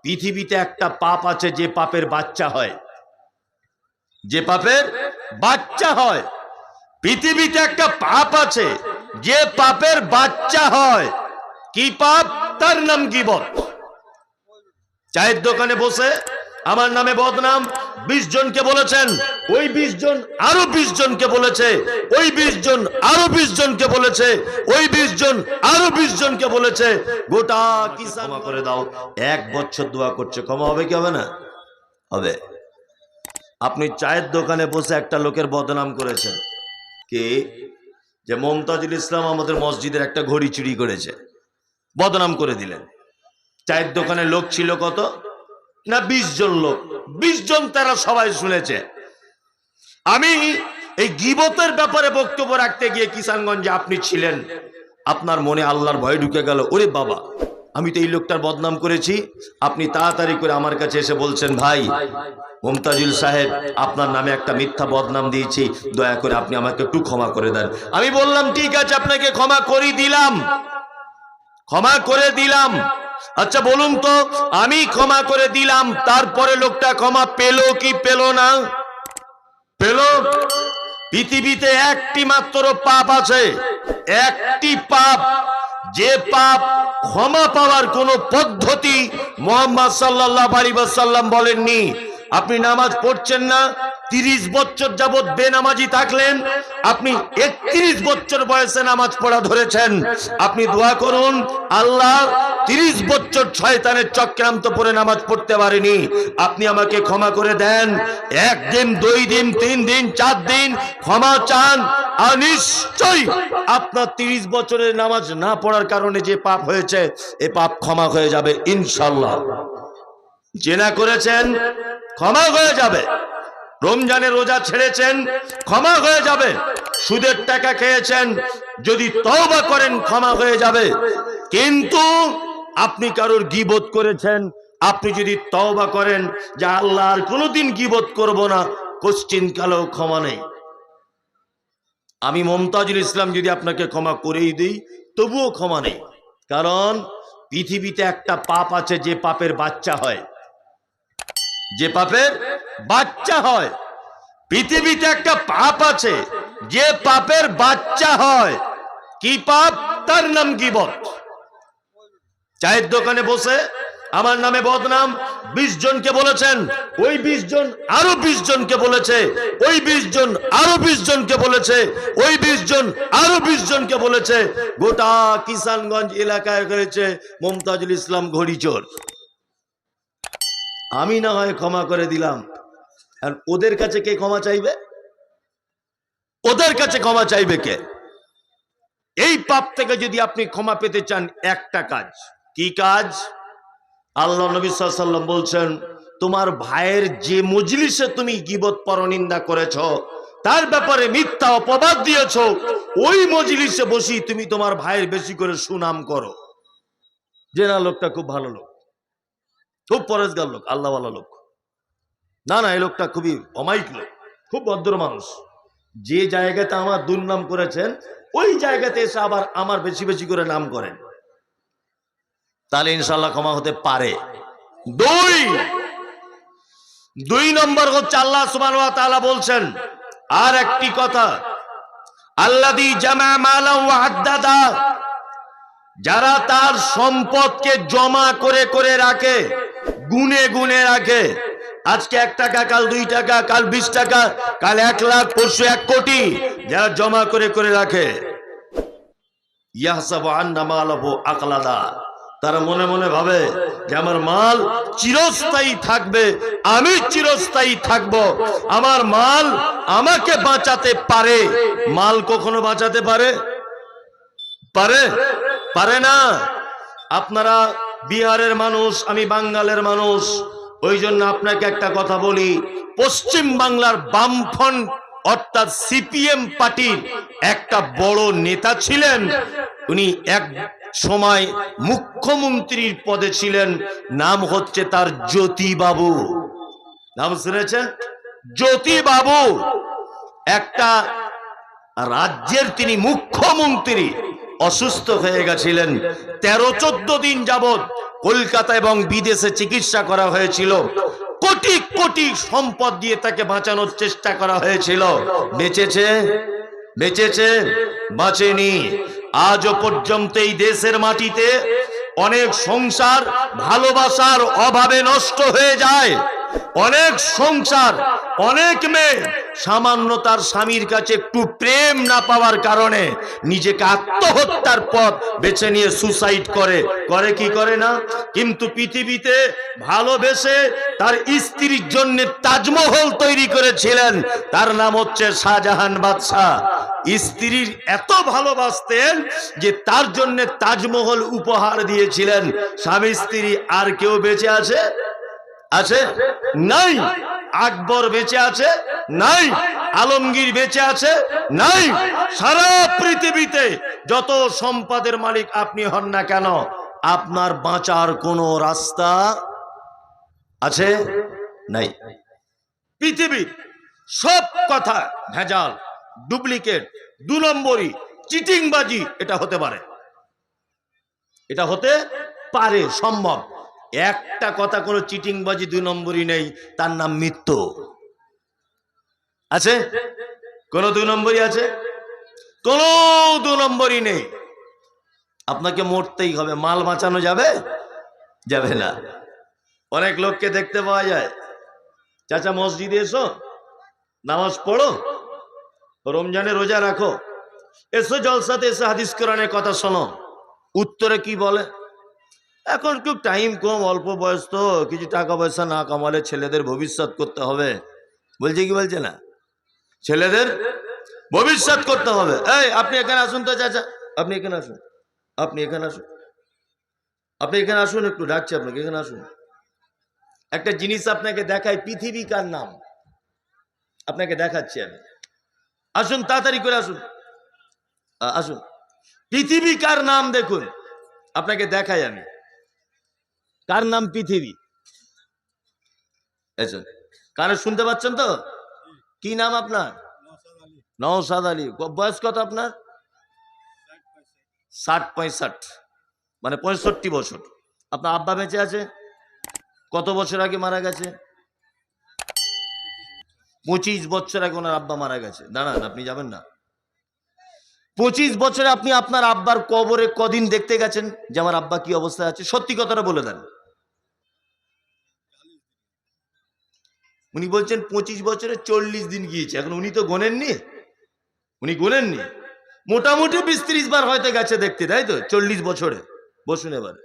পৃথিবীতে একটা পাপ আছে যে পাপের বাচ্চা হয়, যে পাপের বাচ্চা হয়। পৃথিবীতে একটা পাপ আছে যে পাপের বাচ্চা হয়। কি পাপ? তার নাম গীবত। চায়ের দোকানে বসে আমার নামে বদনাম 20 জনকে বলেছেন, ওই 20 জন আরো 20 জনকে বলেছে, ওই 20 জন আরো 20 জনকে বলেছে, ওই 20 জন আরো 20 জনকে বলেছে। গোটা কিসান ক্ষমা করে দাও। 1 বছর দোয়া করছে, ক্ষমা হবে কি হবে না? হবে। আপনি চায়ের দোকানে বসে একটা লোকের বদনাম করেছেন, কি যে মমতাজুল ইসলাম আমাদের মসজিদের একটা ঘড়ি চুরি করেছে, বদনাম করে দিলেন। চায়ের দোকানে লোক ছিল কত না? 20 জন লোক। 20 জন তারা সবাই শুনেছে। আমি এই গীবতের ব্যাপারে বক্তব্য রাখতে গিয়ে কিষানগঞ্জে আপনি ছিলেন, আপনার মনে আল্লাহর ভয় ঢুকে গেল, ওরে বাবা আমি তো এই লোকটার বদনাম করেছি। আপনি তাড়াতাড়ি করে আমার কাছে এসে বলছেন, ভাই মুমতাজুল সাহেব আপনার নামে একটা মিথ্যা বদনাম দিয়েছি, দয়া করে আপনি আমাকে একটু ক্ষমা করে দেন। আমি বললাম ঠিক আছে, আপনাকে ক্ষমা করে দিলাম, ক্ষমা করে দিলাম। আচ্ছা বলুন তো, আমি ক্ষমা করে দিলাম, তারপরে লোকটা ক্ষমা পেল কি পেল না? পেল। পৃথিবীতে একটি মাত্র পাপ আছে, একটি পাপ, যে পাপ ক্ষমা পাওয়ার কোন পদ্ধতি মুহাম্মদ সাল্লাল্লাহু আলাইহি ওয়াসাল্লাম বলেননি। আপনি নামাজ পড়ছেন না, 30 বছর যাবত বেনামাজি থাকলেন, আপনি 31 বছর বয়সে নামাজ পড়া ধরেছেন, আপনি দোয়া করুন, আল্লাহ 30 বছর শয়তানের চক্রান্ত পড়ে নামাজ পড়তে পারেনি, আপনি আমাকে ক্ষমা করে দেন। 1 দিন 2 দিন 3 দিন 4 দিন ক্ষমা চান, আর নিশ্চয়ই আপনার 30 বছরের নামাজ না পড়ার কারণে যে পাপ হয়েছে এ পাপ ক্ষমা হয়ে যাবে ইনশাআল্লাহ। জেনা করেছেন, ক্ষমা হয়ে যাবে। রমজানে রোজা ছেড়েছেন, ক্ষমা হয়ে যাবে। সুদের টাকা খেয়েছেন, যদি তওবা করেন ক্ষমা হয়ে যাবে। কিন্তু আপনি কারোর গীবত করেছেন, আপনি যদি তওবা করেন যে আল্লাহ আর কোনোদিন গীবত করব না, কোশ্চিন কালেও ক্ষমা নেই। আমি মমতাজুল ইসলাম যদি আপনাকে ক্ষমা করেই দিই তবুও ক্ষমা নেই, কারণ পৃথিবীতে একটা পাপ আছে যে পাপের বাচ্চা হয়, যে পাপের বাচ্চা হয়। পৃথিবীতে একটা পাপ আছে যে পাপের বাচ্চা হয়। কি পাপ? তার নাম গীবত। চায়ের দোকানে বসে আমার নামে বদনাম 20 জনকে বলেছেন, ওই 20 জন আরো 20 জনকে বলেছে, ওই 20 জন আরো 20 জনকে বলেছে, ওই 20 জন আরো 20 জনকে বলেছে। গোটা কিষানগঞ্জ এলাকায় হয়েছে মমতাজুল ইসলাম ঘড়িচোর। আমি না হয় ক্ষমা করে দিলাম, আর ওদের কাছে কে ক্ষমা চাইবে? ওদের কাছে ক্ষমা চাইবে কে? এই পাপ থেকে যদি আপনি ক্ষমা পেতে চান, একটা কাজ। কি কাজ? আল্লাহ নবী সাল্লাল্লাহু আলাইহি ওয়াসাল্লাম বলছেন, তোমার ভাইয়ের যে মজলিসে তুমি গীবত পরনিন্দা করেছো, তার ব্যাপারে মিথ্যা অপবাদ দিয়েছো, ওই মজলিসে বসি তুমি তোমার ভাইয়ের বেশি করে সুনাম করো। যে না লোকটা খুব ভালো লোক, খুব পরেজগার লোক, আল্লাহওয়ালা লোক, না না এই লোকটা খুবই অমায়িক লোক, খুব ভদ্র মানুষ, যে জায়গাতে আমার দুর্নাম করেছেন ওই জায়গাতে এসে আবার আমার বেশি বেশি করে নাম করেন, তাহলে ইনশাআল্লাহ ক্ষমা হতে পারে। দুই নম্বর হচ্ছে আল্লাহ সুবহানাহু ওয়া তাআলা বলছেন আর একটি কথা, আল্লাযী জামা মালা ওয়া আদ্দাদা, যারা তার সম্পদকে জমা করে করে রাখে, গুনে গুনে রাখে, আজকে 1 টাকা, কাল 2 টাকা, কাল 20 টাকা, কাল 1 লাখ, পরশু 1 কোটি, যারা জমা করে করে রাখে, ইয়াহসাবু আন্না মালাহু আকলাদা, তারা মনে মনে ভাবে যে আমার মাল চিরস্থায়ী থাকবে, আমি চিরস্থায়ী থাকব, আমার মাল আমাকে বাঁচাতে পারে। মাল কখনো বাঁচাতে পারে? পারে? পারে না। আপনারা বিহারের মানুষ, আমি বাঙ্গালের মানুষ, ওই জন্য আপনাকে একটা কথা বলি, পশ্চিম বাংলার বামফ্রন্ট অর্থাৎ সিপিএম পার্টির একটা বড় নেতা ছিলেন, উনি এক সময় মুখ্যমন্ত্রীর পদে ছিলেন, নাম হচ্ছে তার জ্যোতি বাবু। নাম শুনেছেন? জ্যোতি বাবু। একটা রাজ্যের তিনি মুখ্যমন্ত্রী, অসুস্থ হয়ে গেছিলেন। 13-14 দিন যাবত কলকাতা এবং বিদেশে চিকিৎসা করা হয়েছিল। কোটি কোটি সম্পদ দিয়ে তাকে বাঁচানোর চেষ্টা করা হয়েছিল। বেঁচেছে? বেঁচেছে? বাঁচেনি। আজও পর্যন্ত এই দেশের মাটিতে অনেক সংসার ভালোবাসার অভাবে নষ্ট হয়ে যায়। অনেক সংসার, অনেক মেয়ে সামান্য তার স্বামীর কাছে একটু প্রেম না পাওয়ার কারণে নিজেকে আত্মহত্যার পথ বেছে নিয়ে সুসাইড করে। করে কি করে না? কিন্তু পৃথিবীতে ভালোবেসে তার স্ত্রীর জন্য তাজমহল তৈরি করেছিলেন। তার নাম হচ্ছে শাহজাহান বাদশাহ। স্ত্রীর এত ভালোবাসতেন যে তার জন্য তাজমহল উপহার দিয়েছিলেন। স্বামী স্ত্রী আর কেউ বেঁচে আছে? আছে? নাই। আকবর বেঁচে আছে? নাই। আলমগীর বেঁচে আছে? নাই। সারা পৃথিবীতে যত সম্পদের মালিক আপনি হন না কেন, আপনার বাঁচার কোনো রাস্তা আছে? নাই। পৃথিবীর সব কথা ভেজাল, ডুপ্লিকেট, 2 নম্বরি, চিটিংবাজি। এটা হতে পারে, এটা হতে পারে, সম্ভব। একটা কথা কোনো চিটিংবাজি 2 নম্বরই নেই, তার নাম মৃত্যু। আছে? কোন 2 নম্বরই আছে? কোন 2 নম্বরই নেই। আপনাকে মরতেই হবে। মাল বাঁচানো যাবে? যাবে না। অনেক লোককে দেখতে পাওয়া যায়, চাচা মসজিদে এসো, নামাজ পড়ো, রমজানে রোজা রাখো, এসো জলসাতে এসে হাদিস কোরআনের কথা শোনো। উত্তরে কি বলে? এখন একটু টাইম কম, অল্প বয়স তো, কিছু টাকা পয়সা না কামালে ছেলেদের ভবিষ্যৎ করতে হবে। বলছে কি বলছে না? ছেলেদের ভবিষ্যৎ করতে হবে। এই আপনি এখানে আসুন তো চাচা, আপনি এখানে আসুন, আপনি এখানে আসুন, আপনি এখানে আসুন, একটু ডাকছি আপনাকে, এখানে আসুন। একটা জিনিস আপনাকে দেখাই, পৃথিবীকার নাম আপনাকে দেখাচ্ছি আমি। আসুন, তাড়াতাড়ি করে আসুন, আসুন। পৃথিবীকার নাম দেখুন, আপনাকে দেখাই আমি। কার নাম? পৃথিবী। কানে শুনতে পাচ্ছেন তো? কি নাম আপনার? নওশাদ আলী। বয়স কত আপনার? 60-65, মানে 65 বছর। আপনার আব্বা বেঁচে আছে? কত বছর আগে মারা গেছে? 25 বছর আগে ওনার আব্বা মারা গেছে। দাঁড়ান, আপনি যাবেন না। 25 বছরে আপনি আপনার আব্বার কবরে কদিন দেখতে গেছেন যে আমার আব্বা কি অবস্থায় আছে? সত্যি কথাটা বলে দেন। উনি বলছেন 25 বছরে 40 দিন গিয়েছে। এখন উনি তো গোনেননি, উনি গোনেননি। মোটামুটি 20-30 বার হয়তো গেছে দেখতে, তাই তো? 40 বছরে। বসুন এবারে।